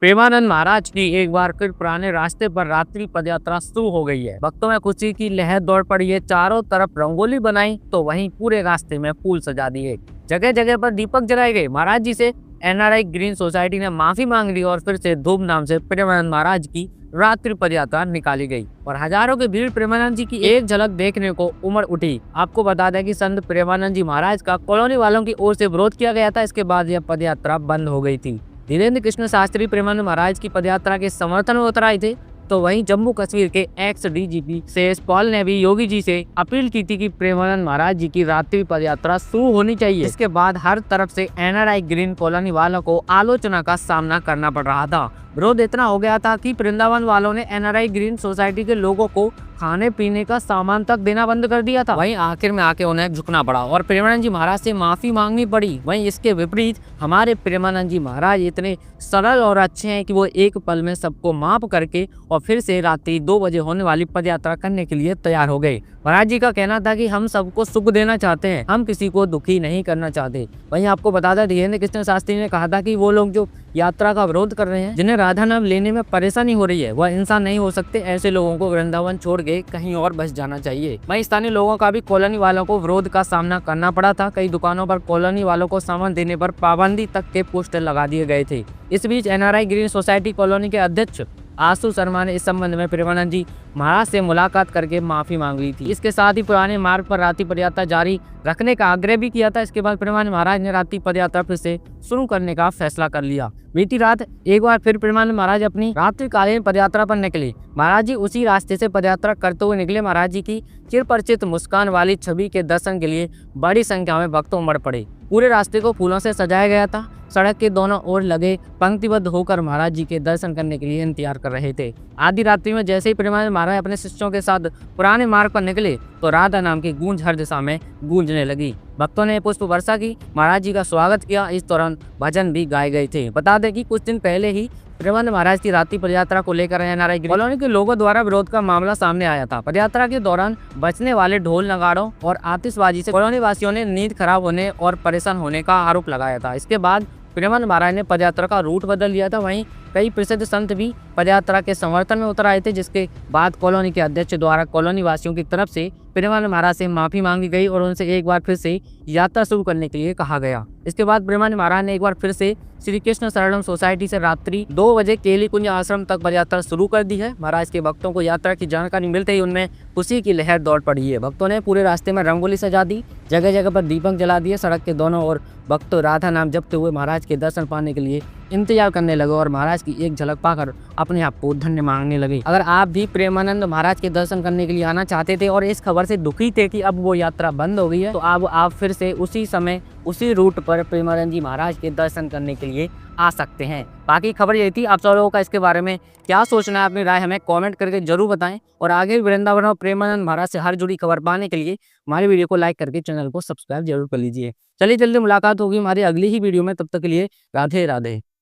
प्रेमानंद महाराज की एक बार फिर पुराने रास्ते पर रात्रि पदयात्रा शुरू हो गई है। भक्तों में खुशी की लहर दौड़ पड़ी है। चारों तरफ रंगोली बनाई तो वहीं पूरे रास्ते में फूल सजा दिए। जगह जगह पर दीपक जलाए गए। महाराज जी से एनआरआई ग्रीन सोसाइटी ने माफी मांग ली और फिर से धूमधाम से प्रेमानंद महाराज की रात्रि पदयात्रा निकाली गई और हजारों की भीड़ प्रेमानंद जी की एक झलक देखने को उमड़ उठी। आपको बता दें कि संत प्रेमानंद जी महाराज का कॉलोनी वालों की ओर से विरोध किया गया था। इसके बाद यह पदयात्रा बंद हो गई थी। धीरेन्द्र कृष्ण शास्त्री प्रेमानंद महाराज की पदयात्रा के समर्थन में उतर आए थे। तो वहीं जम्मू कश्मीर के एक्स डीजीपी शेष पॉल ने भी योगी जी से अपील की थी कि प्रेमानंद महाराज जी की रात्रि पदयात्रा शुरू होनी चाहिए। इसके बाद हर तरफ से एनआरआई ग्रीन कॉलोनी वालों को आलोचना का सामना करना पड़ रहा था। विरोध इतना हो गया था कि वृंदावन वालों ने एनआरआई ग्रीन सोसाइटी के लोगों को खाने पीने का सामान तक देना बंद कर दिया था। वहीं आखिर में आके उन्हें झुकना पड़ा और प्रेमानंद जी महाराज से माफी मांगनी पड़ी। वहीं इसके विपरीत हमारे प्रेमानंद जी महाराज इतने सरल और अच्छे हैं कि वो एक पल में सबको माफ करके और फिर से रात्रि 2 बजे होने वाली पदयात्रा करने के लिए तैयार हो गए। महाराज जी का कहना था कि हम सबको सुख देना चाहते हैं, हम किसी को दुखी नहीं करना चाहते। वहीं आपको बता दें धीरेन्द्र कृष्ण शास्त्री ने कहा था कि वो लोग जो यात्रा का विरोध कर रहे हैं, जिन्हें राधा नाम लेने में परेशानी हो रही है, वह इंसान नहीं हो सकते। ऐसे लोगों को वृंदावन छोड़ के कहीं और बस जाना चाहिए। वहीं स्थानीय लोगों का भी कॉलोनी वालों को विरोध का सामना करना पड़ा था। कई दुकानों पर कॉलोनी वालों को सामान देने पर पाबंदी तक के पोस्टर लगा दिए गए थे। इस बीच एनआरआई ग्रीन सोसाइटी कॉलोनी के अध्यक्ष आशु शर्मा ने इस संबंध में प्रेमानंद जी महाराज से मुलाकात करके माफी मांग ली थी। इसके साथ ही पुराने मार्ग पर रात्रि पदयात्रा जारी रखने का आग्रह भी किया था। इसके बाद प्रेमानंद महाराज ने रात्रि पदयात्रा फिर से शुरू करने का फैसला कर लिया। बीती रात एक बार फिर प्रेमानंद महाराज अपनी रात्रिकालीन पदयात्रा पर निकले। महाराज जी उसी रास्ते से पदयात्रा करते हुए निकले। महाराज जी की चिरपरिचित मुस्कान वाली छवि के दर्शन के लिए बड़ी संख्या में भक्त उमड़ पड़े। पूरे रास्ते को फूलों से सजाया गया था। सड़क के दोनों ओर लगे पंक्तिबद्ध होकर महाराज जी के दर्शन करने के लिए इंतजार कर रहे थे। आधी रात्रि में जैसे ही प्रेमानंद महाराज अपने शिष्यों के साथ पुराने मार्ग पर निकले तो राधा नाम की गूंज हर दिशा में गूंजने लगी। भक्तों ने पुष्प वर्षा की, महाराज जी का स्वागत किया। इस दौरान भजन भी गाए गए थे। बता दें कि कुछ दिन पहले ही प्रेमानंद महाराज की रात्रि पदयात्रा को लेकर एनआरआई कॉलोनी के लोगों द्वारा विरोध का मामला सामने आया था। पदयात्रा के दौरान बजने वाले ढोल नगाड़ों और आतिशबाजी से कॉलोनी वासियों ने नींद खराब होने और परेशान होने का आरोप लगाया था। इसके बाद प्रेमानंद महाराज ने पदयात्रा का रूट बदल लिया था। वहीं कई प्रसिद्ध संत भी पदयात्रा के समर्थन में उतर आए थे, जिसके बाद कॉलोनी के अध्यक्ष द्वारा कॉलोनी वासियों की तरफ से प्रेमानंद महाराज से माफी मांगी गई और उनसे एक बार फिर से यात्रा शुरू करने के लिए कहा गया। इसके बाद प्रेमानंद महाराज ने एक बार फिर से श्री कृष्ण शरणम सोसाइटी से रात्रि 2 बजे केली कुंज आश्रम तक पदयात्रा शुरू कर दी है। महाराज के भक्तों को यात्रा की जानकारी मिलते ही उनमें खुशी की लहर दौड़ पड़ी है। भक्तों ने पूरे रास्ते में रंगोली सजा दी, जगह जगह पर दीपक जला दिए। सड़क के दोनों ओर भक्त राधा नाम जपते हुए महाराज के दर्शन पाने के लिए इंतजार करने लगे और महाराज की एक झलक पाकर अपने आप को धन्य मांगने लगे। अगर आप भी प्रेमानंद महाराज के दर्शन करने के लिए आना चाहते थे और इस खबर से दुखी थे कि अब वो यात्रा बंद हो गई है, तो अब आप फिर से उसी समय उसी रूट पर प्रेमानंद जी महाराज के दर्शन करने के लिए आ सकते हैं। बाकी खबर यही थी। आप सब लोगों का इसके बारे में क्या सोचना है, अपनी राय हमें कमेंट करके जरूर बताएं और आगे वृंदावन और प्रेमानंद महाराज से हर जुड़ी खबर पाने के लिए हमारी वीडियो को लाइक करके चैनल को सब्सक्राइब जरूर कर लीजिए। चलिए जल्दी मुलाकात होगी हमारी अगली ही वीडियो में। तब तक के लिए राधे राधे।